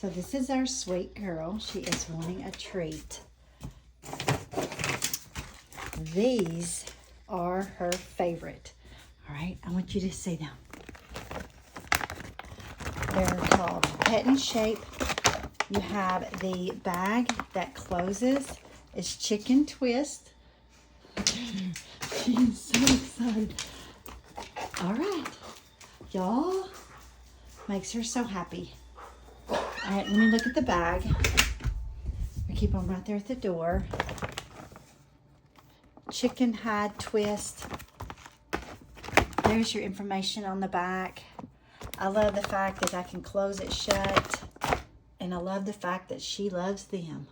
So this is our sweet girl. She is wanting a treat. These are her favorite. All right, I want you to see them. They're called Pet and Shape. You have the bag that closes. It's Chicken Twist. She's so excited. All right, y'all. Makes her so happy. All right, let me look at the bag. I keep them right there at the door. Chicken Hide Twist. There's your information on the back. I love the fact that I can close it shut. And I love the fact that she loves them.